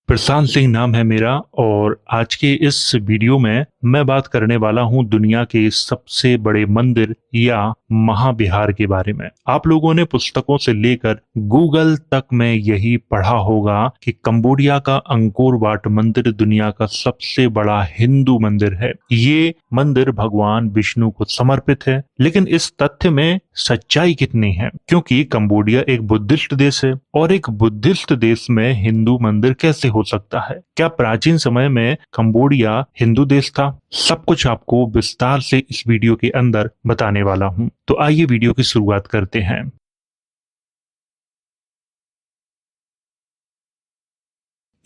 प्रशांत सिंह नाम है मेरा और आज के इस वीडियो में मैं बात करने वाला हूं दुनिया के सबसे बड़े मंदिर या महाविहार के बारे में। आप लोगों ने पुस्तकों से लेकर गूगल तक में यही पढ़ा होगा कि कंबोडिया का अंकोर वाट मंदिर दुनिया का सबसे बड़ा हिंदू मंदिर है। ये मंदिर भगवान विष्णु को समर्पित है, लेकिन इस तथ्य में सच्चाई कितनी है? क्योंकि कंबोडिया एक बुद्धिस्ट देश है और एक बुद्धिस्ट देश में हिंदू मंदिर कैसे हो सकता है? क्या प्राचीन समय में कंबोडिया हिंदू देश था? सब कुछ आपको विस्तार से इस वीडियो के अंदर बताने वाला हूं। तो आइए वीडियो की शुरुआत करते हैं।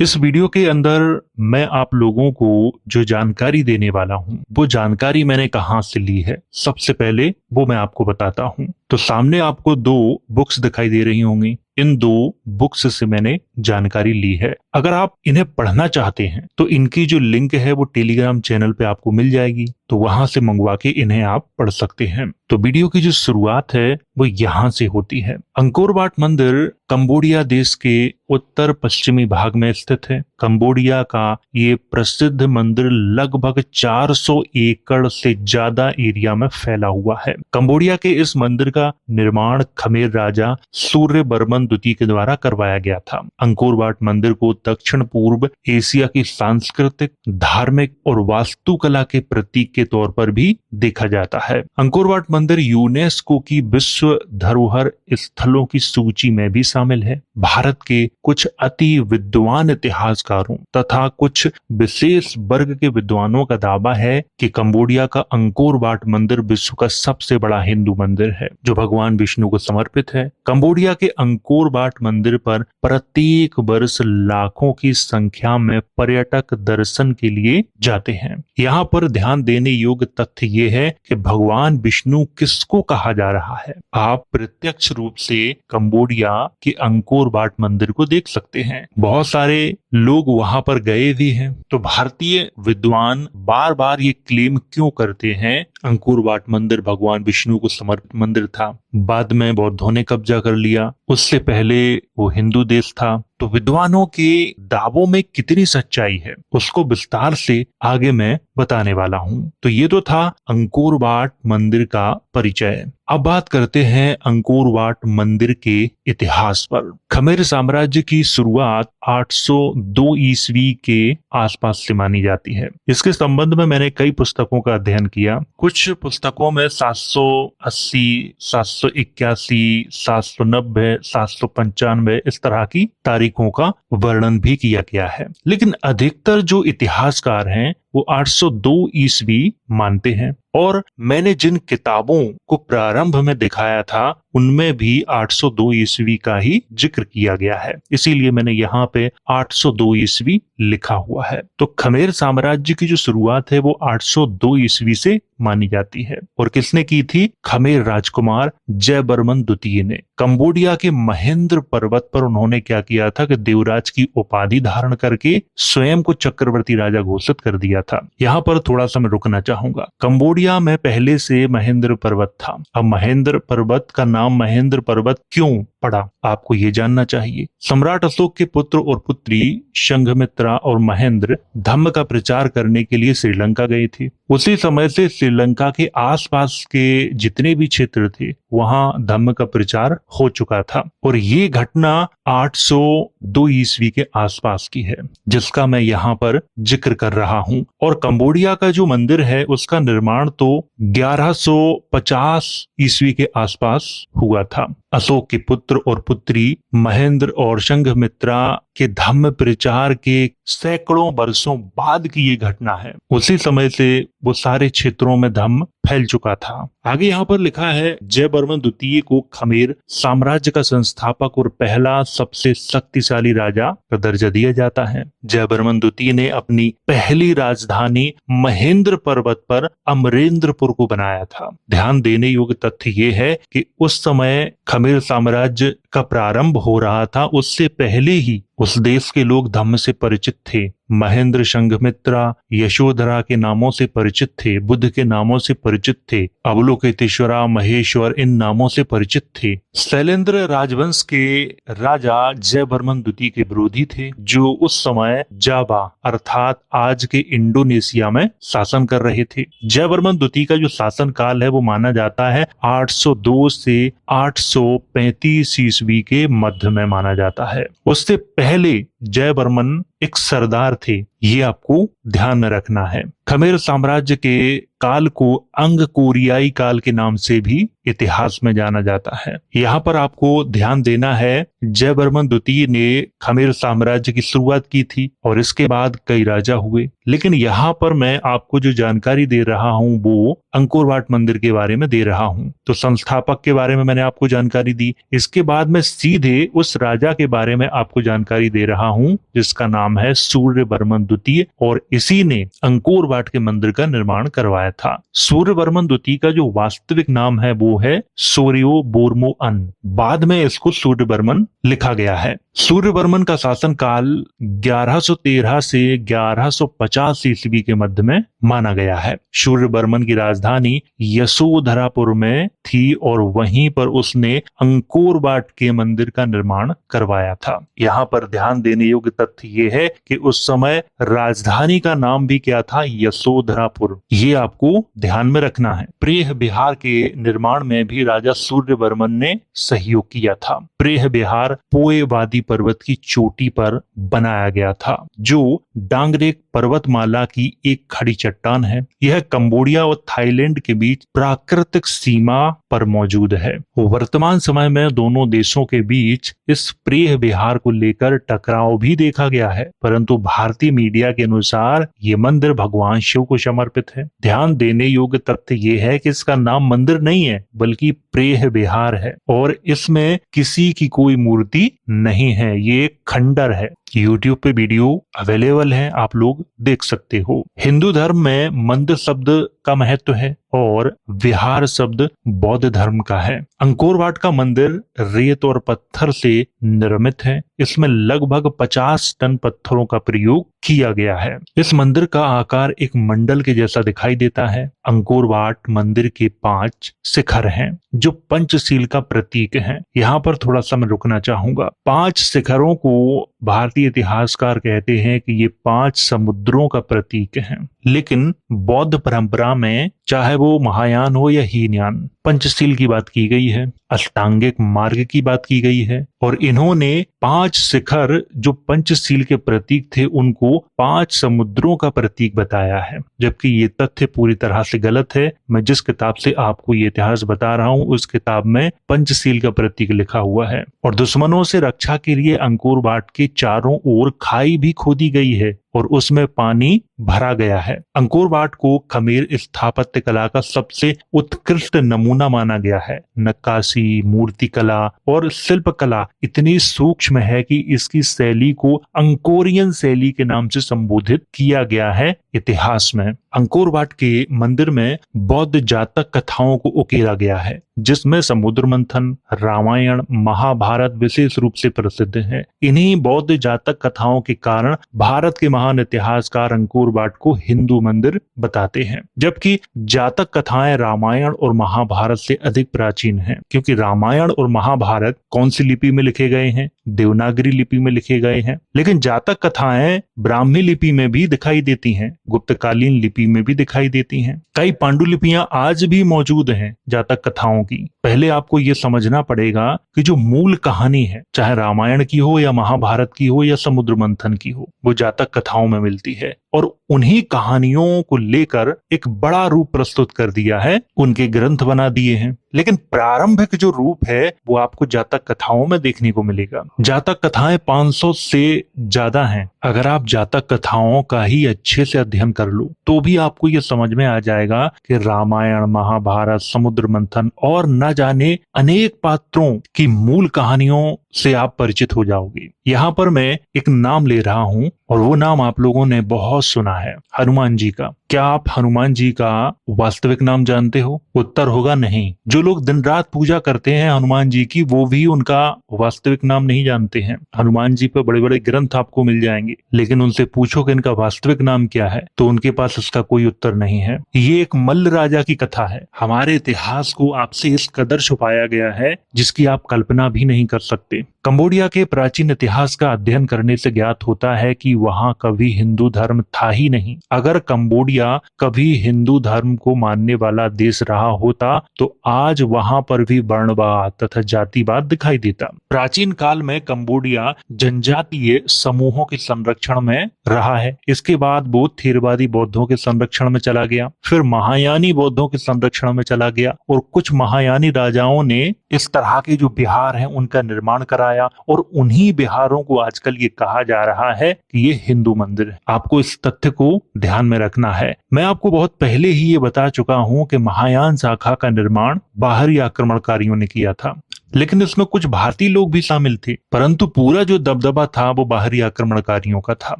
इस वीडियो के अंदर मैं आप लोगों को जो जानकारी देने वाला हूं, वो जानकारी मैंने कहां से ली है, सबसे पहले वो मैं आपको बताता हूं। तो सामने आपको दो बुक्स दिखाई दे रही होंगी। इन दो बुक्स से मैंने जानकारी ली है। अगर आप इन्हें पढ़ना चाहते हैं तो इनकी जो लिंक है वो टेलीग्राम चैनल पे आपको मिल जाएगी, तो वहां से मंगवा के इन्हें आप पढ़ सकते हैं। तो वीडियो की जो शुरुआत है वो यहाँ से होती है। अंकोर वाट मंदिर कंबोडिया देश के उत्तर पश्चिमी भाग में स्थित है। कंबोडिया का ये प्रसिद्ध मंदिर लगभग 400 एकड़ से ज्यादा एरिया में फैला हुआ है। कंबोडिया के इस मंदिर का निर्माण खमेर राजा सूर्यवर्मन द्वितीय के द्वारा करवाया गया था। अंकोर वाट मंदिर को दक्षिण पूर्व एशिया की सांस्कृतिक, धार्मिक और वास्तुकला के प्रतीक के तौर पर भी देखा जाता है। अंकोर वाट मंदिर यूनेस्को की विश्व धरोहर स्थलों की सूची में भी शामिल है। भारत के कुछ अति विद्वान इतिहासकारों तथा कुछ विशेष वर्ग के विद्वानों का दावा है कि कंबोडिया का अंकोर वाट मंदिर विश्व का सबसे बड़ा हिंदू मंदिर है, जो भगवान विष्णु को समर्पित है। कंबोडिया के अंकोर वाट मंदिर पर प्रत्येक वर्ष लाखों की संख्या में पर्यटक दर्शन के लिए जाते हैं। यहाँ पर ध्यान देने योग्य तथ्य ये है कि भगवान विष्णु किसको कहा जा रहा है। आप प्रत्यक्ष रूप से कंबोडिया के अंकोर वाट मंदिर को देख सकते हैं। बहुत सारे लोग वहां पर गए भी हैं। तो भारतीय विद्वान बार बार ये क्लेम क्यों करते हैं अंकोर वाट मंदिर भगवान विष्णु को समर्पित मंदिर था? बाद में बौद्धों ने कब्जा कर लिया, उससे पहले वो हिंदू देश था। तो विद्वानों के दावों में कितनी सच्चाई है उसको विस्तार से आगे मैं बताने वाला हूं। तो ये तो था अंकोर वाट मंदिर का परिचय। अब बात करते हैं अंकोर वाट मंदिर के इतिहास पर। खमेर साम्राज्य की शुरुआत 802 ईस्वी के आसपास से मानी जाती है। इसके संबंध में मैंने कई पुस्तकों का अध्ययन किया। कुछ पुस्तकों में 780, 781, 790, 795 इस तरह की तारीखों का वर्णन भी किया गया है, लेकिन अधिकतर जो इतिहासकार हैं वो 802 ईस्वी मानते हैं। और मैंने जिन किताबों को प्रारंभ में दिखाया था उनमें भी 802 ईस्वी का ही जिक्र किया गया है, इसीलिए मैंने यहाँ पे 802 ईस्वी लिखा हुआ है। तो खमेर साम्राज्य की जो शुरुआत है वो 802 ईस्वी से मानी जाती है। और किसने की थी? खमेर राजकुमार जयवर्मन द्वितीय ने। कंबोडिया के महेंद्र पर्वत पर उन्होंने क्या किया था कि देवराज की उपाधि धारण करके स्वयं को चक्रवर्ती राजा घोषित कर दिया था। यहाँ पर थोड़ा सा मैं रुकना चाहूंगा। कंबोडिया में पहले से महेंद्र पर्वत था। अब महेंद्र पर्वत का नाम महेंद्र पर्वत क्यों पड़ा, आपको ये जानना चाहिए। सम्राट अशोक के पुत्र और पुत्री संघमित्रा और महेंद्र धम्म का प्रचार करने के लिए श्रीलंका गए थे। उसी समय से श्रीलंका के आसपास के जितने भी क्षेत्र थे वहां धम्म का प्रचार हो चुका था। और ये घटना 802 ईस्वी के आसपास की है, जिसका मैं यहाँ पर जिक्र कर रहा हूँ। और कंबोडिया का जो मंदिर है उसका निर्माण तो 1150 ईस्वी के आसपास हुआ था। अशोक के पुत्र और पुत्री महेंद्र और संघमित्रा के धम्म प्रचार के सैकड़ों वर्षों बाद की ये घटना है। उसी समय से वो सारे क्षेत्रों में धम्म फैल चुका था। आगे यहाँ पर लिखा है, जयवर्मन द्वितीय को खमेर साम्राज्य का संस्थापक और पहला सबसे शक्तिशाली राजा का दर्जा दिया जाता है। जयवर्मन द्वितीय ने अपनी पहली राजधानी महेंद्र पर्वत पर अमरेंद्रपुर को बनाया था। ध्यान देने योग्य तथ्य ये है कि उस समय खमेर साम्राज्य का प्रारंभ हो रहा था उससे पहले ही उस देश के लोग धम्म से परिचित थे। महेंद्र, संघमित्रा, यशोधरा के नामों से परिचित थे, बुद्ध के नामों से परिचित थे, अवलोकितेश्वरा, महेश्वर इन नामों से परिचित थे। शैलेंद्र राजवंश के राजा जयवर्मन द्वितीय के विरोधी थे, जो उस समय जावा अर्थात आज के इंडोनेशिया में शासन कर रहे थे। जयवर्मन द्वितीय का जो शासन काल है वो माना जाता है 802 से 835 ईस्वी के मध्य में माना जाता है। उससे पहले जयवर्मन एक सरदार थे, ये आपको ध्यान में रखना है। खमेर साम्राज्य के काल को अंग कोरियाई काल के नाम से भी इतिहास में जाना जाता है। यहाँ पर आपको ध्यान देना है, जयवर्मन द्वितीय ने खमेर साम्राज्य की शुरुआत की थी और इसके बाद कई राजा हुए। लेकिन यहाँ पर मैं आपको जो जानकारी दे रहा हूँ वो अंकोर वाट मंदिर के बारे में दे रहा हूँ। तो संस्थापक के बारे में मैंने आपको जानकारी दी, इसके बाद मैं सीधे उस राजा के बारे में आपको जानकारी दे रहा हूँ जिसका नाम है सूर्यवर्मन द्वितीय, और इसी ने अंकोर वाट के मंदिर का निर्माण करवाया था। सूर्यवर्मन द्वितीय का जो वास्तविक नाम है वो है सोरियो बोर्मोअन, बाद में इसको सूर्यवर्मन लिखा गया है। सूर्यवर्मन का शासन काल 1113 से 1150 ईस्वी के मध्य में माना गया है। सूर्यवर्मन की राजधानी यशोधरापुर में थी और वहीं पर उसने अंकोर वाट के मंदिर का निर्माण करवाया था। यहाँ पर ध्यान देने योग्य तथ्य ये है कि उस समय राजधानी का नाम भी क्या था, यशोधरापुर। ये आपको ध्यान में रखना है। प्रेह विहार के निर्माण में भी राजा सूर्यवर्मन ने सहयोग किया था। प्रेह विहार पोए वादी पर्वत की चोटी पर बनाया गया था, जो डांगरेक पर्वतमाला की एक खड़ी चट्टान है। यह कंबोडिया और थाईलैंड के बीच प्राकृतिक सीमा पर मौजूद है। वर्तमान समय में दोनों देशों के बीच इस प्रेह विहार को लेकर टकराव भी देखा गया है, परंतु भारतीय मीडिया के अनुसार ये मंदिर भगवान शिव को समर्पित है। ध्यान देने योग्य तथ्य ये है कि इसका नाम मंदिर नहीं है बल्कि प्रेह विहार है और इसमें किसी की कोई मूर्ति नहीं है, ये एक खंडर है। YouTube पे वीडियो अवेलेबल है, आप लोग देख सकते हो। हिंदू धर्म में मंदिर शब्द का महत्व है और विहार शब्द बौद्ध धर्म का है। अंकोर वाट का मंदिर रेत और पत्थर से निर्मित है। इसमें लगभग 50 टन पत्थरों का प्रयोग किया गया है। इस मंदिर का आकार एक मंडल के जैसा दिखाई देता है। अंकोर वाट मंदिर के 5 शिखर हैं जो पंचशील का प्रतीक हैं। यहाँ पर थोड़ा सा मैं रुकना चाहूंगा। 5 शिखरों को भारतीय इतिहासकार कहते हैं कि ये 5 समुद्रों का प्रतीक हैं, लेकिन बौद्ध परंपरा में चाहे वो महायान हो या हीनयान, पंचशील की बात की गई है, अष्टांगिक मार्ग की बात की गई है और इन्होंने 5 शिखर जो पंचशील के प्रतीक थे उनको 5 समुद्रों का प्रतीक बताया है, जबकि ये तथ्य पूरी तरह से गलत है। मैं जिस किताब से आपको ये इतिहास बता रहा हूँ उस किताब में पंचशील का प्रतीक लिखा हुआ है और दुश्मनों से रक्षा के लिए अंकोर वाट के चारों ओर खाई भी खोदी गई है और उसमें पानी भरा गया है। अंकोर वाट को खमेर स्थापत्य कला का सबसे उत्कृष्ट नमूना माना गया है। नक्काशी, मूर्ति कला और शिल्प कला इतनी सूक्ष्म है कि इसकी शैली को अंकोरियन शैली के नाम से संबोधित किया गया है इतिहास में। अंकोर वाट के मंदिर में बौद्ध जातक कथाओं को उकेरा गया है, जिसमें समुद्र मंथन, रामायण, महाभारत विशेष रूप से प्रसिद्ध है। इन्हीं बौद्ध जातक कथाओं के कारण भारत के महान इतिहासकार अंकोर वाट को हिंदू मंदिर बताते हैं, जबकि जातक कथाएं रामायण और महाभारत से अधिक प्राचीन हैं, क्योंकि रामायण और महाभारत कौन सी लिपि में लिखे गए हैं? देवनागरी लिपि में लिखे गए हैं। लेकिन जातक कथाएं ब्राह्मी लिपि में भी दिखाई देती हैं, गुप्तकालीन लिपि में भी दिखाई देती हैं। कई पांडुलिपियां आज भी मौजूद हैं जातक कथाओं की। पहले आपको ये समझना पड़ेगा कि जो मूल कहानी है, चाहे रामायण की हो या महाभारत की हो या समुद्र मंथन की हो, वो जातक कथाओं में मिलती है और उन्हीं कहानियों को लेकर एक बड़ा रूप प्रस्तुत कर दिया है, उनके ग्रंथ बना दिए हैं। लेकिन प्रारंभिक जो रूप है वो आपको जातक कथाओं में देखने को मिलेगा। जातक कथाएं 500 से ज्यादा हैं। अगर आप जातक कथाओं का ही अच्छे से अध्ययन कर लो तो भी आपको ये समझ में आ जाएगा कि रामायण, महाभारत, समुद्र मंथन और न जाने अनेक पात्रों की मूल कहानियों से आप परिचित हो जाओगे। यहाँ पर मैं एक नाम ले रहा हूँ और वो नाम आप लोगों ने बहुत सुना है, हनुमान जी का। क्या आप हनुमान जी का वास्तविक नाम जानते हो? उत्तर होगा नहीं। जो लोग दिन रात पूजा करते हैं हनुमान जी की, वो भी उनका वास्तविक नाम नहीं जानते हैं। हनुमान जी पे बड़े बड़े ग्रंथ आपको मिल जाएंगे, लेकिन उनसे पूछो कि इनका वास्तविक नाम क्या है, तो उनके पास इसका कोई उत्तर नहीं है। ये एक मल्ल राजा की कथा है। हमारे इतिहास को आपसे इस कदर छुपाया गया है जिसकी आप कल्पना भी नहीं कर सकते। कंबोडिया के प्राचीन इतिहास का अध्ययन करने से ज्ञात होता है कि वहां कभी हिंदू धर्म था ही नहीं। अगर कंबोडिया कभी हिंदू धर्म को मानने वाला देश रहा होता तो आज वहां पर भी वर्णवाद तथा जातिवाद दिखाई देता। प्राचीन काल में कंबोडिया जनजातीय समूहों के संरक्षण में रहा है। इसके बाद वो थेरवादी बौद्धों के संरक्षण में चला गया, फिर महायानी बौद्धों के संरक्षण में चला गया, और कुछ महायानी राजाओं ने इस तरह के जो बिहार हैं उनका निर्माण कराया, और उन्हीं बिहारों को आजकल ये कहा जा रहा है कि ये हिंदू मंदिर है। आपको इस तथ्य को ध्यान में रखना है। मैं आपको बहुत पहले ही ये बता चुका हूं कि महायान शाखा का निर्माण बाहरी आक्रमणकारियों ने किया था, लेकिन इसमें कुछ भारतीय लोग भी शामिल थे, परंतु पूरा जो दबदबा था वो बाहरी आक्रमणकारियों का था।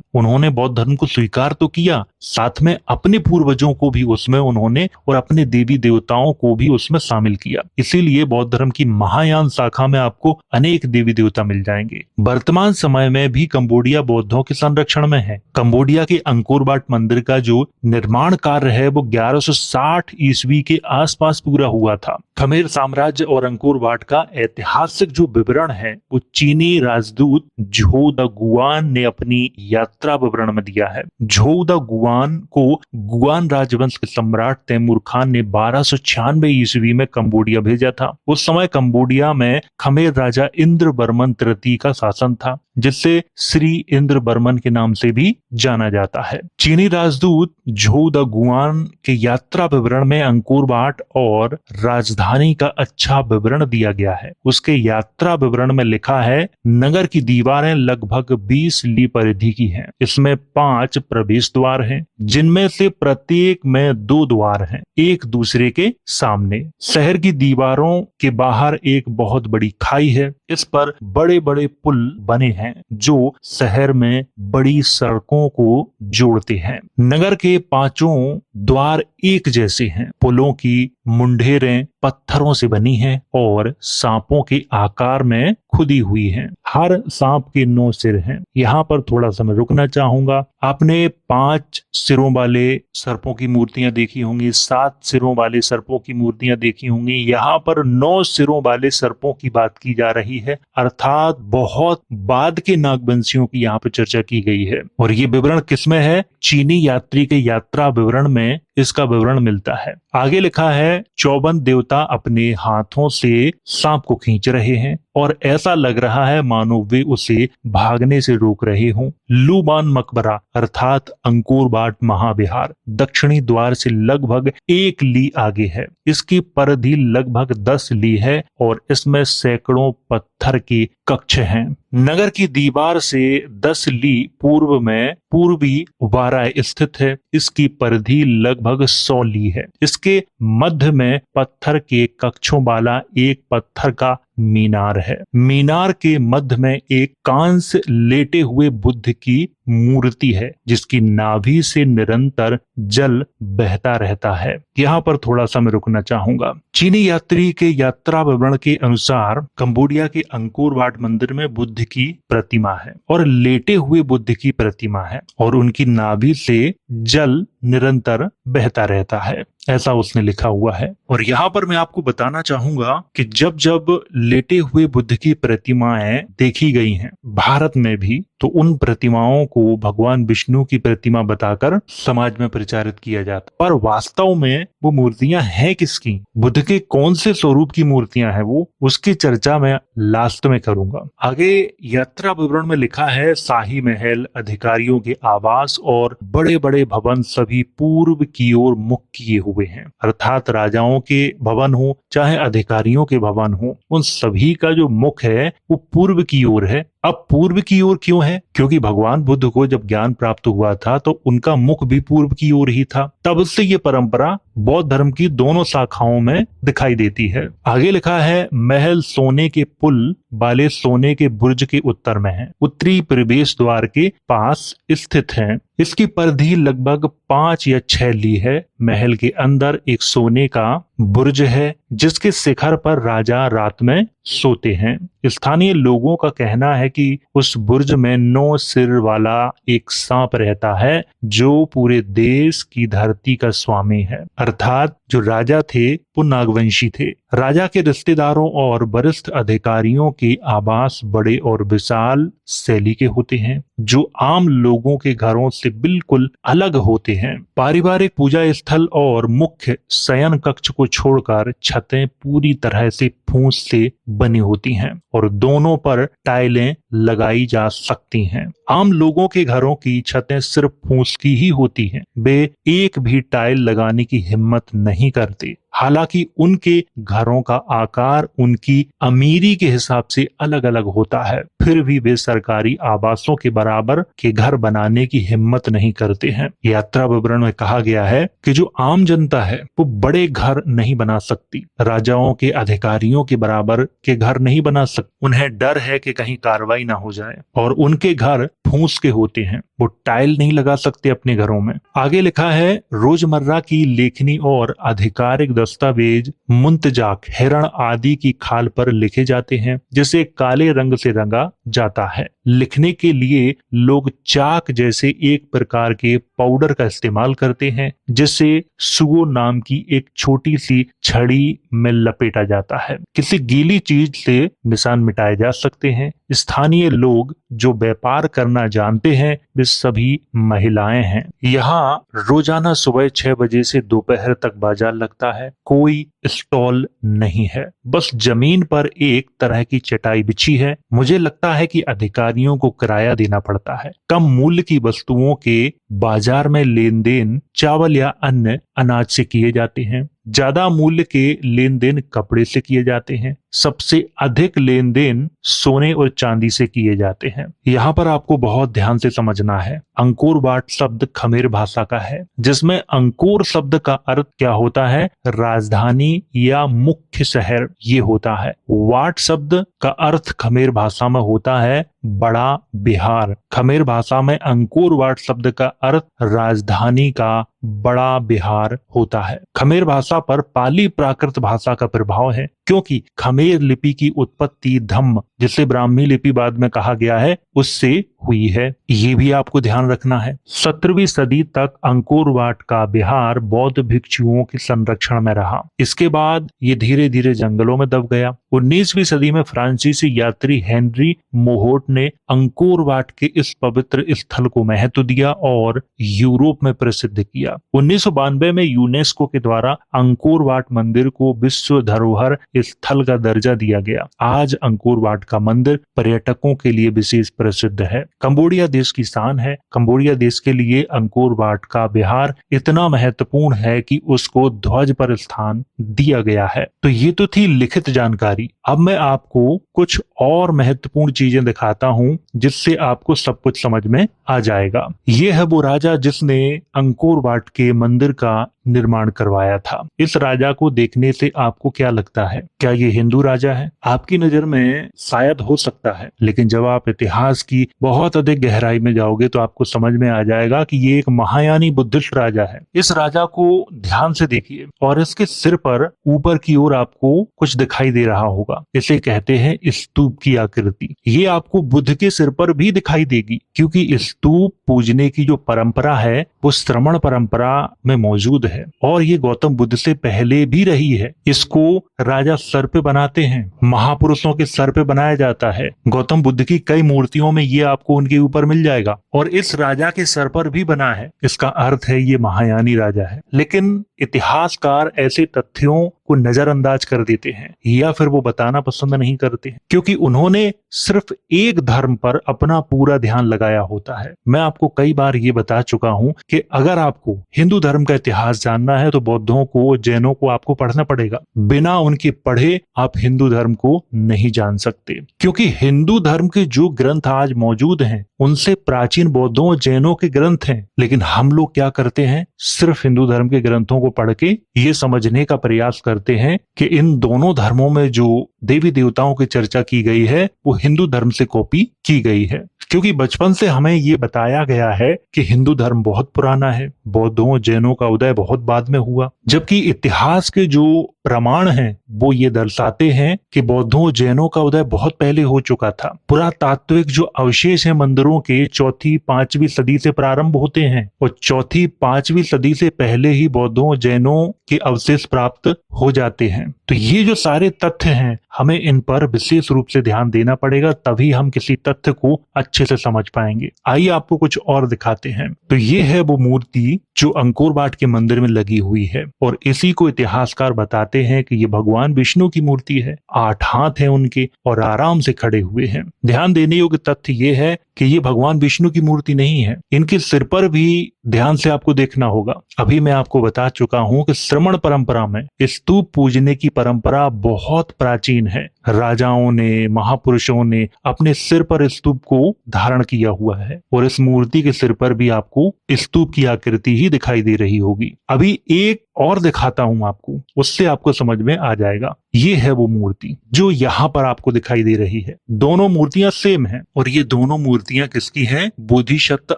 उन्होंने बौद्ध धर्म को स्वीकार तो किया, साथ में अपने पूर्वजों को भी उसमें उन्होंने और अपने देवी देवताओं को भी उसमें शामिल किया। इसीलिए बौद्ध धर्म की महायान शाखा में आपको अनेक देवी देवता मिल जाएंगे। वर्तमान समय में भी कंबोडिया बौद्धों के संरक्षण में है। कंबोडिया के अंकोर वाट मंदिर का जो निर्माण कार्य है वो 1160 ईस्वी के आसपास पूरा हुआ था। खमेर साम्राज्य और अंकोर वाट का ऐतिहासिक जो विवरण है वो चीनी राजदूत झो द गुआन ने अपनी यात्रा विवरण में दिया है। झो द गुआन को गुआन राजवंश के सम्राट तैमूर खान ने 1296 ईस्वी में कंबोडिया भेजा था। उस समय कंबोडिया में खमेर राजा इंद्र बर्मन तृतीय का शासन था, जिससे श्री इंद्र बर्मन के नाम से भी जाना जाता है। चीनी राजदूत झो द गुआन के यात्रा विवरण में अंकोर वाट और राजधानी का अच्छा विवरण दिया गया है। उसके यात्रा विवरण में लिखा है, नगर की दीवारें लगभग 20 ली परिधि की हैं। इसमें 5 प्रवेश द्वार हैं, जिनमें से प्रत्येक में 2 द्वार हैं, एक दूसरे के सामने। शहर की दीवारों के बाहर एक बहुत बड़ी खाई है। इस पर बड़े बड़े पुल बने हैं जो शहर में बड़ी सड़कों को जोड़ते हैं। नगर के 5 द्वार एक जैसे हैं। पुलों की मुंडेरें पत्थरों से बनी हैं और सांपों के आकार में खुदी हुई हैं। हर सांप के 9 सिर हैं। यहाँ पर थोड़ा सा मैं रुकना चाहूंगा। आपने 5 सिरों वाले सर्पों की मूर्तियां देखी होंगी, 7 सिरों वाले सर्पों की मूर्तियां देखी होंगी। यहाँ पर 9 सिरों वाले सर्पों की बात की जा रही है, अर्थात बहुत बाद के नागवंशियों की यहाँ पर चर्चा की गई है। और ये विवरण किसमें है? चीनी यात्री के यात्रा विवरण में इसका विवरण मिलता है। आगे लिखा है, 54 देवता अपने हाथों से सांप को खींच रहे हैं और ऐसा लग रहा है मानो वे उसे भागने से रोक रहे हों। लूबान मकबरा अर्थात अंकोर वाट महाविहार दक्षिणी द्वार से लगभग 1 ली आगे है। इसकी परिधि लगभग 10 ली है और इसमें सैकड़ों पत्थर के कक्ष हैं। नगर की दीवार से 10 ली पूर्व में पूर्वी वाराय स्थित है। इसकी परिधि लगभग 100 ली है। इसके मध्य में पत्थर के कक्षों वाला एक पत्थर का मीनार है। मीनार के मध्य में एक कांस लेटे हुए बुद्ध की मूर्ति है, जिसकी नाभि से निरंतर जल बहता रहता है। यहाँ पर थोड़ा सा मैं रुकना चाहूंगा। चीनी यात्री के यात्रा विवरण के अनुसार कंबोडिया के अंकोर वाट मंदिर में बुद्ध की प्रतिमा है और लेटे हुए बुद्ध की प्रतिमा है और उनकी नाभि से जल निरंतर बहता रहता है, ऐसा उसने लिखा हुआ है। और यहाँ पर मैं आपको बताना चाहूंगा कि जब जब लेटे हुए बुद्ध की प्रतिमाएं देखी गई हैं भारत में भी, तो उन प्रतिमाओं को भगवान विष्णु की प्रतिमा बताकर समाज में प्रचारित किया जाता। पर वास्तव में वो मूर्तियां हैं किसकी, बुद्ध के कौन से स्वरूप की मूर्तियां हैं वो, उसकी चर्चा मैं लास्ट में करूंगा। आगे यात्रा विवरण में लिखा है, शाही महल, अधिकारियों के आवास और बड़े बड़े भवन सभी पूर्व की ओर मुख किए हुए हैं। अर्थात राजाओं के भवन हो चाहे अधिकारियों के भवन हो, उन सभी का जो मुख है वो पूर्व की ओर है। अब पूर्व की ओर क्यों है? क्योंकि भगवान बुद्ध को जब ज्ञान प्राप्त हुआ था तो उनका मुख भी पूर्व की ओर ही था। तब से ये परंपरा बौद्ध धर्म की दोनों शाखाओं में दिखाई देती है। आगे लिखा है, महल सोने के पुल वाले सोने के बुर्ज के उत्तर में है, उत्तरी प्रवेश द्वार के पास स्थित है। इसकी परिधि लगभग 5 या 6 ली है। महल के अंदर एक सोने का बुर्ज है जिसके शिखर पर राजा रात में सोते हैं। स्थानीय लोगों का कहना है कि उस बुर्ज में 9 सिर वाला एक सांप रहता है जो पूरे देश की धरती का स्वामी है, अर्थात जो राजा थे वो नागवंशी थे। राजा के रिश्तेदारों और वरिष्ठ अधिकारियों के आवास बड़े और विशाल शैली के होते हैं जो आम लोगों के घरों से बिल्कुल अलग होते हैं। पारिवारिक पूजा स्थल और मुख्य शयन कक्ष को छोड़कर छतें पूरी तरह से फूस से बनी होती हैं और दोनों पर टाइलें लगाई जा सकती हैं। आम लोगों के घरों की छतें सिर्फ फूस की ही होती हैं। वे एक भी टाइल लगाने की हिम्मत नहीं करते। हालांकि उनके घरों का आकार उनकी अमीरी के हिसाब से अलग अलग होता है, फिर भी वे सरकारी आवासों के बराबर के घर बनाने की हिम्मत नहीं करते हैं। यात्रा विवरण में कहा गया है कि जो आम जनता है वो बड़े घर नहीं बना सकती, राजाओं के अधिकारियों के बराबर के घर नहीं बना सकती। उन्हें डर है कि कहीं कार्रवाई ना हो जाए और उनके घर फूस के होते हैं, वो टाइल नहीं लगा सकते अपने घरों में। आगे लिखा है, रोजमर्रा की लेखनी और आधिकारिक दस्तावेज मुंतजाक हिरण आदि की खाल पर लिखे जाते हैं जिसे काले रंग से रंगा जाता है। लिखने के लिए लोग चाक जैसे एक प्रकार के पाउडर का इस्तेमाल करते हैं जिसे सुगो नाम की एक छोटी सी छड़ी में लपेटा जाता है। किसी गीली चीज से निशान मिटाए जा सकते हैं। स्थानीय लोग जो व्यापार करना जानते हैं वे सभी महिलाएं हैं। यहाँ रोजाना सुबह 6 बजे से दोपहर तक बाजार लगता है। कोई स्टॉल नहीं है, बस जमीन पर एक तरह की चटाई बिछी है। मुझे लगता है कि अधिकारियों को किराया देना पड़ता है। कम मूल्य की वस्तुओं के बाजार में लेन देन चावल या अन्य अनाज से किए जाते हैं। ज्यादा मूल्य के लेन देन कपड़े से किए जाते हैं। सबसे अधिक लेन देन सोने और चांदी से किए जाते हैं। यहाँ पर आपको बहुत ध्यान से समझना है। अंकोर वाट शब्द खमेर भाषा का है जिसमें अंकोर शब्द का अर्थ क्या होता है? राजधानी या मुख्य शहर ये होता है। वाट शब्द का अर्थ खमेर भाषा में होता है बड़ा बिहार। खमेर भाषा में अंकोर वाट शब्द का अर्थ राजधानी का बड़ा बिहार होता है। खमेर भाषा पर पाली प्राकृत भाषा का प्रभाव है क्योंकि खमेर लिपि की उत्पत्ति धम्म जिसे ब्राह्मी लिपि बाद में कहा गया है उससे हुई है। ये भी आपको ध्यान रखना है। 17वीं सदी तक अंकोर वाट का बिहार बौद्ध भिक्षुओं के संरक्षण में रहा। इसके बाद ये धीरे धीरे जंगलों में दब गया। 19वीं सदी में फ्रांसीसी यात्री हेनरी मोहोट ने अंकोर वाट के इस पवित्र स्थल को महत्व दिया और यूरोप में प्रसिद्ध किया। 1992 में यूनेस्को के द्वारा अंकोर वाट मंदिर को विश्व धरोहर स्थल का दर्जा दिया गया। आज अंकोर वाट का मंदिर पर्यटकों के लिए विशेष प्रसिद्ध है। कंबोडिया देश की शान है। कंबोडिया देश के लिए अंकोर वाट का विहार इतना महत्वपूर्ण है कि उसको ध्वज पर स्थान दिया गया है। तो ये तो थी लिखित जानकारी। अब मैं आपको कुछ और महत्वपूर्ण चीजें दिखाता हूं जिससे आपको सब कुछ समझ में आ जाएगा। ये है वो राजा जिसने अंकोर वाट के मंदिर का निर्माण करवाया था। इस राजा को देखने से आपको क्या लगता है? क्या ये हिंदू राजा है? आपकी नजर में शायद हो सकता है, लेकिन जब आप इतिहास की बहुत अधिक गहराई में जाओगे तो आपको समझ में आ जाएगा कि ये एक महायानी बुद्धिस्ट राजा है। इस राजा को ध्यान से देखिए और इसके सिर पर ऊपर की ओर आपको कुछ दिखाई दे रहा होगा। इसे कहते हैं स्तूप की आकृति। ये आपको बुद्ध के सिर पर भी दिखाई देगी क्योंकि स्तूप पूजने की जो परंपरा है वो श्रमण परंपरा में मौजूद है और ये गौतम बुद्ध से पहले भी रही है। इसको राजा सर पे बनाते हैं, महापुरुषों के सर पे बनाया जाता है। गौतम बुद्ध की कई मूर्तियों में ये आपको उनके ऊपर मिल जाएगा और इस राजा के सर पर भी बना है। इसका अर्थ है ये महायानी राजा है। लेकिन इतिहासकार ऐसे तथ्यों को नजरअंदाज कर देते हैं या फिर वो बताना पसंद नहीं करते हैं, क्योंकि उन्होंने सिर्फ एक धर्म पर अपना पूरा ध्यान लगाया होता है। मैं आपको कई बार ये बता चुका हूं कि अगर आपको हिंदू धर्म का इतिहास जानना है तो बौद्धों को, जैनों को आपको पढ़ना पड़ेगा। बिना उनके पढ़े आप हिंदू धर्म को नहीं जान सकते, क्योंकि हिंदू धर्म के जो ग्रंथ आज मौजूद हैं उनसे प्राचीन बौद्धों और जैनों के ग्रंथ हैं। लेकिन हम लोग क्या करते हैं, सिर्फ हिंदू धर्म के ग्रंथों को पढ़ के ये समझने का प्रयास करते हैं कि इन दोनों धर्मों में जो देवी देवताओं की चर्चा की गई है वो हिंदू धर्म से कॉपी की गई है। क्योंकि बचपन से हमें ये बताया गया है कि हिंदू धर्म बहुत पुराना है, बौद्धों जैनों का उदय बहुत बाद में हुआ, जबकि इतिहास के जो प्रमाण हैं वो ये दर्शाते हैं कि बौद्धों जैनों का उदय बहुत पहले हो चुका था। पुरातात्विक जो अवशेष हैं मंदिरों के 4वीं-5वीं सदी से प्रारंभ होते हैं और 4वीं-5वीं सदी से पहले ही बौद्धों जैनों के अवशेष प्राप्त हो जाते हैं। तो ये जो सारे तथ्य हैं हमें इन पर विशेष रूप से ध्यान देना पड़ेगा, तभी हम किसी तथ्य को अच्छे से समझ पाएंगे। आइए आपको कुछ और दिखाते हैं। तो ये है वो मूर्ति जो अंकोर वाट के मंदिर में लगी हुई है और इसी को इतिहासकार बताते हैं कि ये भगवान विष्णु की मूर्ति है। 8 हाथ हैं उनके और आराम से खड़े हुए हैं। ध्यान देने योग्य तथ्य ये है कि ये भगवान विष्णु की मूर्ति नहीं है, इनके सिर पर भी ध्यान से आपको देखना होगा। अभी मैं आपको बता चुका हूं कि श्रमण परंपरा में स्तूप पूजने की परंपरा बहुत प्राचीन है। राजाओं ने, महापुरुषों ने अपने सिर पर स्तूप को धारण किया हुआ है और इस मूर्ति के सिर पर भी आपको स्तूप की आकृति ही दिखाई दे रही होगी। अभी एक और दिखाता हूं आपको, उससे आपको समझ में आ जाएगा। ये है वो मूर्ति जो यहाँ पर आपको दिखाई दे रही है। दोनों मूर्तियां सेम हैं और ये दोनों मूर्तियां किसकी हैं? बोधिसत्व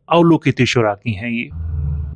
अवलोकितेश्वरा की हैं ये।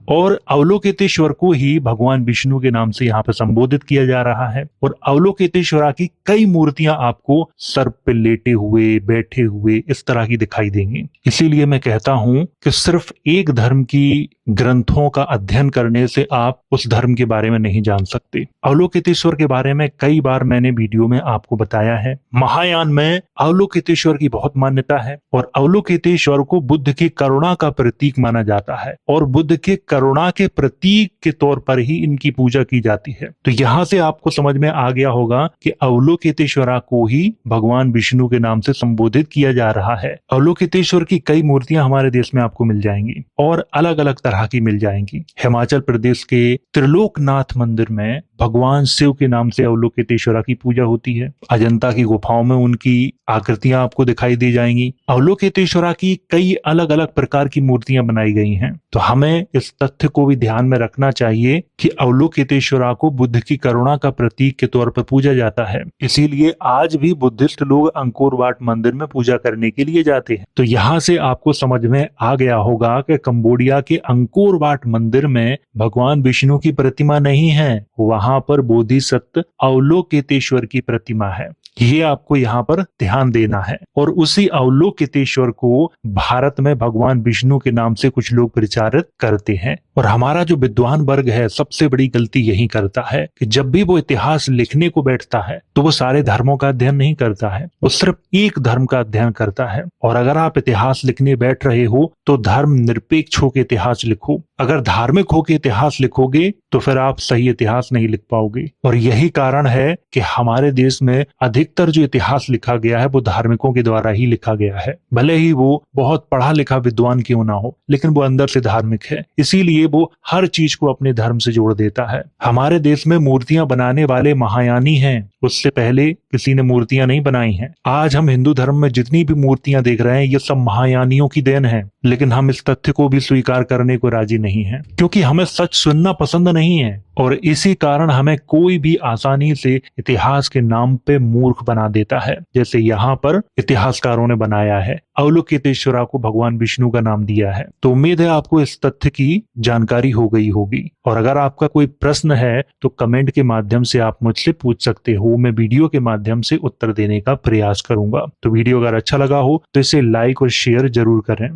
और अवलोकितेश्वर को ही भगवान विष्णु के नाम से यहाँ पर संबोधित किया जा रहा है। और अवलोकितेश्वरा की कई मूर्तियां आपको सर्प पे लेटे हुए, बैठे हुए इस तरह की दिखाई देंगी। इसीलिए मैं कहता हूं कि सिर्फ एक धर्म की ग्रंथों का अध्ययन करने से आप उस धर्म के बारे में नहीं जान सकते। अवलोकितेश्वर के बारे में कई बार मैंने वीडियो में आपको बताया है। महायान में अवलोकितेश्वर की बहुत मान्यता है और अवलोकितेश्वर को बुद्ध की करुणा का प्रतीक माना जाता है और बुद्ध के करुणा के प्रतीक के तौर पर ही इनकी पूजा की जाती है। तो यहाँ से आपको समझ में आ गया होगा कि अवलोकितेश्वरा को ही भगवान विष्णु के नाम से संबोधित किया जा रहा है। अवलोकितेश्वर की कई मूर्तियां हमारे देश में आपको मिल जाएंगी और अलग अलग तरह की मिल जाएंगी। हिमाचल प्रदेश के त्रिलोकनाथ मंदिर में भगवान शिव के नाम से अवलोकितेश्वरा की पूजा होती है। अजंता की गुफाओं में उनकी आकृतियां आपको दिखाई दी जाएंगी। अवलोकितेश्वरा की कई अलग अलग प्रकार की मूर्तियां बनाई गई हैं। तो हमें इस तथ्य को भी ध्यान में रखना चाहिए कि अवलोकितेश्वरा को बुद्ध की करुणा का प्रतीक के तौर पर पूजा जाता है। इसीलिए आज भी बुद्धिस्ट लोग अंकोर वाट मंदिर में पूजा करने के लिए जाते हैं। तो यहाँ से आपको समझ में आ गया होगा कि कंबोडिया के अंकोर वाट मंदिर में भगवान विष्णु की प्रतिमा नहीं है, वहां पर बोधिसत्व अवलोकितेश्वर की प्रतिमा है। ये आपको यहाँ पर ध्यान देना है। और उसी अवलोकितेश्वर को भारत में भगवान विष्णु के नाम से कुछ लोग प्रचारित करते हैं। और हमारा जो विद्वान वर्ग है सबसे बड़ी गलती यही करता है कि जब भी वो इतिहास लिखने को बैठता है तो वो सारे धर्मों का अध्ययन नहीं करता है, वो सिर्फ एक धर्म का अध्ययन करता है। और अगर आप इतिहास लिखने बैठ रहे हो तो धर्म निरपेक्ष होकर इतिहास लिखो। अगर धार्मिक होकर इतिहास लिखोगे तो फिर आप सही इतिहास नहीं लिख पाओगे। और यही कारण है कि हमारे देश में अधिकतर जो इतिहास लिखा गया है वो धार्मिकों के द्वारा ही लिखा गया है। भले ही वो बहुत पढ़ा लिखा विद्वान क्यों ना हो, लेकिन वो अंदर से धार्मिक है, इसीलिए वो हर चीज को अपने धर्म से जोड़ देता है। हमारे देश में मूर्तियां बनाने वाले महायानी हैं, उससे पहले किसी ने मूर्तियां नहीं बनाई हैं। आज हम हिंदू धर्म में जितनी भी मूर्तियां देख रहे हैं ये सब महायानियों की देन है, लेकिन हम इस तथ्य को भी स्वीकार करने को राजी नहीं है, क्योंकि हमें सच सुनना पसंद नहीं है। और इसी कारण हमें कोई भी आसानी से इतिहास के नाम पे मूर्ख बना देता है, जैसे यहाँ पर इतिहासकारों ने बनाया है। अवलोकितेश्वरा को भगवान विष्णु का नाम दिया है। तो उम्मीद है आपको इस तथ्य की जानकारी हो गई होगी। और अगर आपका कोई प्रश्न है तो कमेंट के माध्यम से आप मुझसे पूछ सकते हो, मैं वीडियो के माध्यम से उत्तर देने का प्रयास करूंगा। तो वीडियो अगर अच्छा लगा हो तो इसे लाइक और शेयर जरूर करें।